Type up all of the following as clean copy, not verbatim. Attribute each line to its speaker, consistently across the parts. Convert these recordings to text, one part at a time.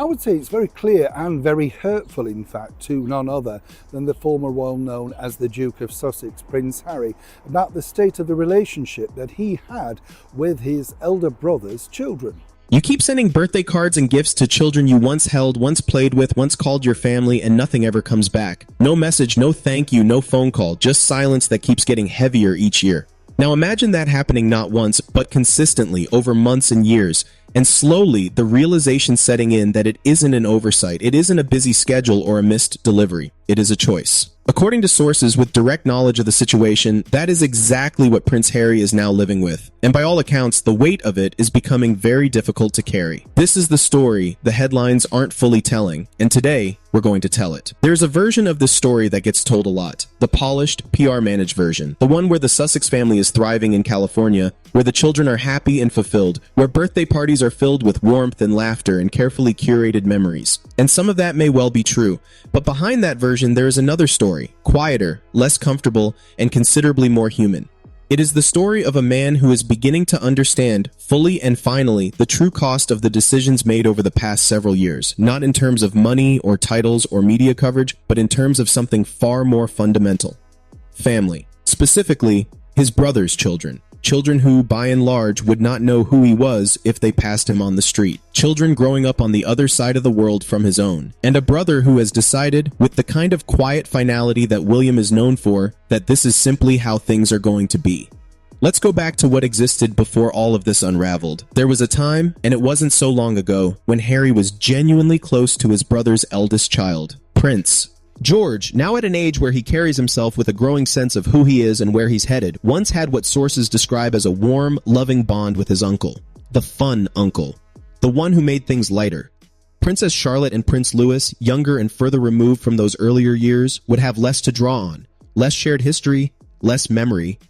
Speaker 1: I would say it's very clear and very hurtful, in fact, to none other than the former royal known as the Duke of Sussex, Prince Harry, about the state of the relationship that he had with his elder brother's children.
Speaker 2: You keep sending birthday cards and gifts to children you once held, once played with, once called your family, and nothing ever comes back. No message, no thank you, no phone call, just silence that keeps getting heavier each year. Now imagine that happening not once, but consistently over months and years, and slowly the realization setting in that it isn't an oversight, it isn't a busy schedule or a missed delivery, it is a choice. According to sources with direct knowledge of the situation, that is exactly what Prince Harry is now living with. And by all accounts, the weight of it is becoming very difficult to carry. This is the story the headlines aren't fully telling, and today, we're going to tell it. There's a version of this story that gets told a lot, the polished, PR-managed version, the one where the Sussex family is thriving in California, where the children are happy and fulfilled, where birthday parties are filled with warmth and laughter and carefully curated memories. And some of that may well be true, but behind that version there is another story, quieter, less comfortable, and considerably more human. It is the story of a man who is beginning to understand, fully and finally, the true cost of the decisions made over the past several years, not in terms of money or titles or media coverage, but in terms of something far more fundamental. Family. Specifically, his brother's children. Children who, by and large, would not know who he was if they passed him on the street. Children growing up on the other side of the world from his own. And a brother who has decided, with the kind of quiet finality that William is known for, that this is simply how things are going to be. Let's go back to what existed before all of this unraveled. There was a time, and it wasn't so long ago, when Harry was genuinely close to his brother's eldest child, Prince George, now at an age where he carries himself with a growing sense of who he is and where he's headed, once had what sources describe as a warm, loving bond with his uncle. The fun uncle. The one who made things lighter. Princess Charlotte and Prince Louis, younger and further removed from those earlier years, would have less to draw on, less shared history, less memory.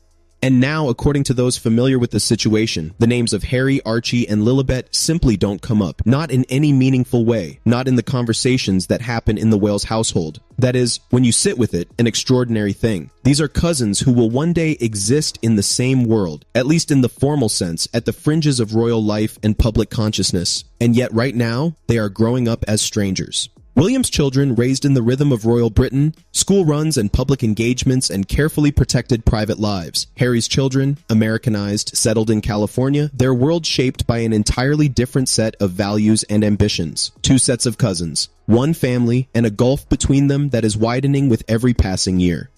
Speaker 2: And now, according to those familiar with the situation, the names of Harry, Archie, and Lilibet simply don't come up. Not in any meaningful way. Not in the conversations that happen in the Wales household. That is, when you sit with it, an extraordinary thing. These are cousins who will one day exist in the same world, at least in the formal sense, at the fringes of royal life and public consciousness. And yet right now, they are growing up as strangers. William's children, raised in the rhythm of royal Britain, school runs and public engagements and carefully protected private lives. Harry's children, Americanized, settled in California, their world shaped by an entirely different set of values and ambitions. Two sets of cousins, one family, and a gulf between them that is widening with every passing year.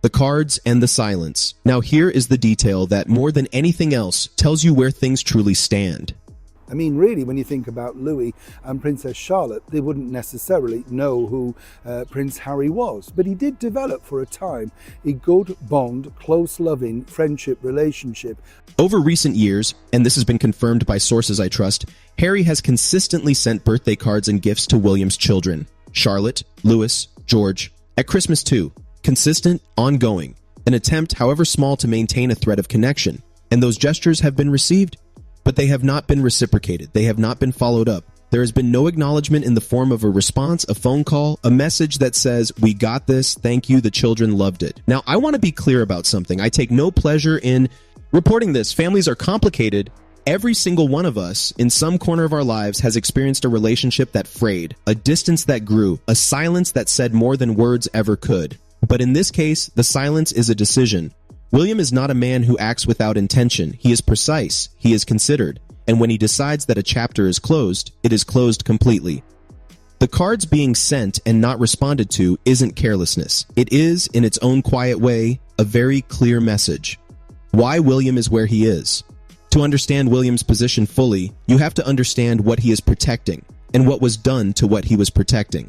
Speaker 2: The cards and the silence. Now here is the detail that, more than anything else, tells you where things truly stand.
Speaker 1: I mean, really, when you think about Louis and Princess Charlotte, they wouldn't necessarily know who Prince Harry was. But he did develop, for a time, a good bond, close, loving friendship relationship.
Speaker 2: Over recent years, and this has been confirmed by sources I trust, Harry has consistently sent birthday cards and gifts to William's children. Charlotte, Louis, George. At Christmas too. Consistent, ongoing. An attempt, however small, to maintain a thread of connection. And those gestures have been received. But they have not been reciprocated. They have not been followed up. There has been no acknowledgement in the form of a response, a phone call, a message that says, "We got this, thank you, the children loved it." Now, I want to be clear about something. I take no pleasure in reporting this. Families are complicated. Every single one of us, in some corner of our lives, has experienced a relationship that frayed, a distance that grew, a silence that said more than words ever could. But in this case, the silence is a decision. William is not a man who acts without intention. He is precise, he is considered, and when he decides that a chapter is closed, it is closed completely. The cards being sent and not responded to isn't carelessness. It is, in its own quiet way, a very clear message. Why William is where he is. To understand William's position fully, you have to understand what he is protecting, and what was done to what he was protecting.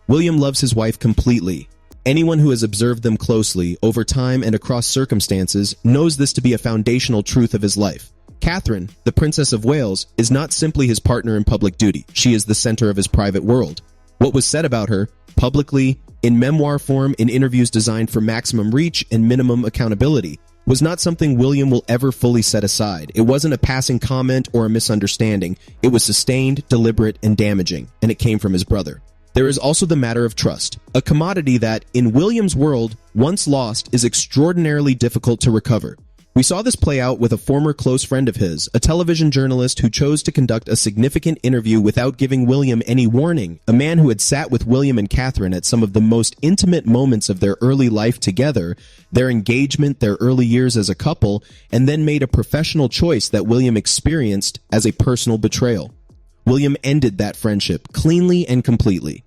Speaker 2: William loves his wife completely. Anyone who has observed them closely, over time and across circumstances, knows this to be a foundational truth of his life. Catherine, the Princess of Wales, is not simply his partner in public duty. She is the center of his private world. What was said about her, publicly, in memoir form, in interviews designed for maximum reach and minimum accountability, was not something William will ever fully set aside. It wasn't a passing comment or a misunderstanding. It was sustained, deliberate, and damaging, and it came from his brother. There is also the matter of trust, a commodity that, in William's world, once lost, is extraordinarily difficult to recover. We saw this play out with a former close friend of his, a television journalist who chose to conduct a significant interview without giving William any warning, a man who had sat with William and Catherine at some of the most intimate moments of their early life together, their engagement, their early years as a couple, and then made a professional choice that William experienced as a personal betrayal. William ended that friendship cleanly and completely.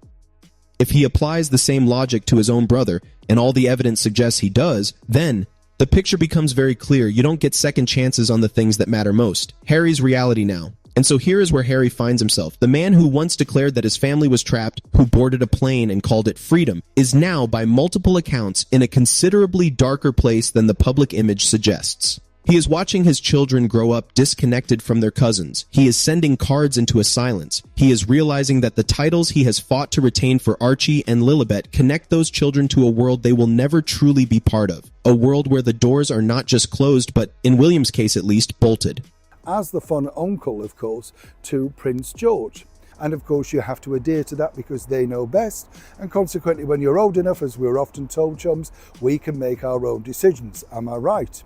Speaker 2: If he applies the same logic to his own brother, and all the evidence suggests he does, then the picture becomes very clear. You don't get second chances on the things that matter most. Harry's reality now. And so here is where Harry finds himself. The man who once declared that his family was trapped, who boarded a plane and called it freedom, is now, by multiple accounts, in a considerably darker place than the public image suggests. He is watching his children grow up disconnected from their cousins. He is sending cards into a silence. He is realizing that the titles he has fought to retain for Archie and Lilibet connect those children to a world they will never truly be part of. A world where the doors are not just closed, but, in William's case at least, bolted.
Speaker 1: As the fun uncle, of course, to Prince George. And of course you have to adhere to that because they know best, and consequently when you're old enough, as we're often told, chums, we can make our own decisions. Am I right?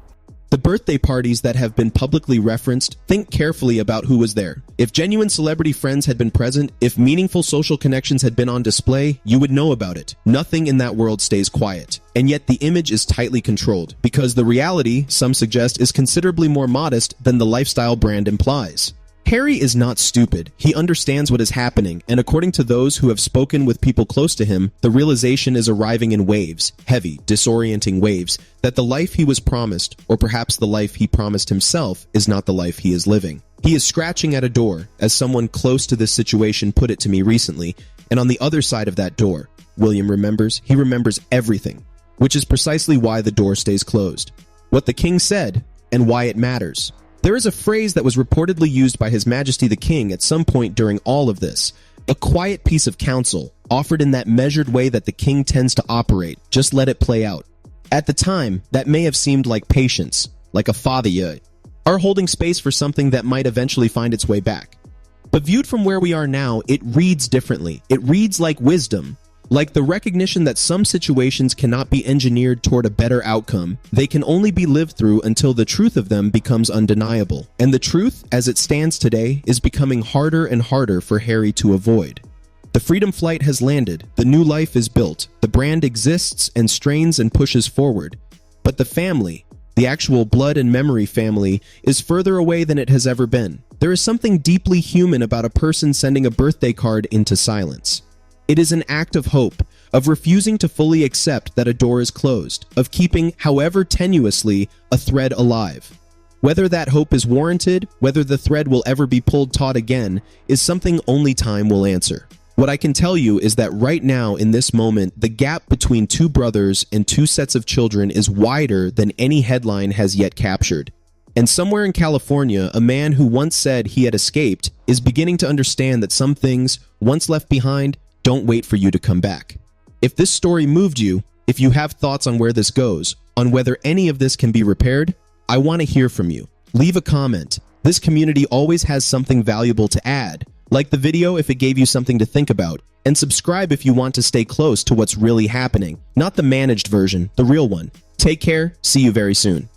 Speaker 2: The birthday parties that have been publicly referenced, think carefully about who was there. If genuine celebrity friends had been present, if meaningful social connections had been on display, you would know about it. Nothing in that world stays quiet. And yet the image is tightly controlled, because the reality, some suggest, is considerably more modest than the lifestyle brand implies. Harry is not stupid. He understands what is happening, and according to those who have spoken with people close to him, the realization is arriving in waves, heavy, disorienting waves, that the life he was promised, or perhaps the life he promised himself, is not the life he is living. He is scratching at a door, as someone close to this situation put it to me recently, and on the other side of that door, William remembers, he remembers everything, which is precisely why the door stays closed. What the king said, and why it matters. There is a phrase that was reportedly used by His Majesty the King at some point during all of this. A quiet piece of counsel, offered in that measured way that the king tends to operate. Just let it play out. At the time, that may have seemed like patience, like a father are holding space for something that might eventually find its way back. But viewed from where we are now, it reads differently. It reads like wisdom. Like the recognition that some situations cannot be engineered toward a better outcome. They can only be lived through until the truth of them becomes undeniable. And the truth, as it stands today, is becoming harder and harder for Harry to avoid. The Freedom Flight has landed, the new life is built, the brand exists and strains and pushes forward. But the family, the actual blood and memory family, is further away than it has ever been. There is something deeply human about a person sending a birthday card into silence. It is an act of hope, of refusing to fully accept that a door is closed, of keeping, however tenuously, a thread alive. Whether that hope is warranted, whether the thread will ever be pulled taut again, is something only time will answer. What I can tell you is that right now, in this moment, the gap between two brothers and two sets of children is wider than any headline has yet captured. And somewhere in California, a man who once said he had escaped is beginning to understand that some things, once left behind, don't wait for you to come back. If this story moved you, if you have thoughts on where this goes, on whether any of this can be repaired, I want to hear from you. Leave a comment. This community always has something valuable to add. Like the video if it gave you something to think about, and subscribe if you want to stay close to what's really happening, not the managed version, the real one. Take care, see you very soon.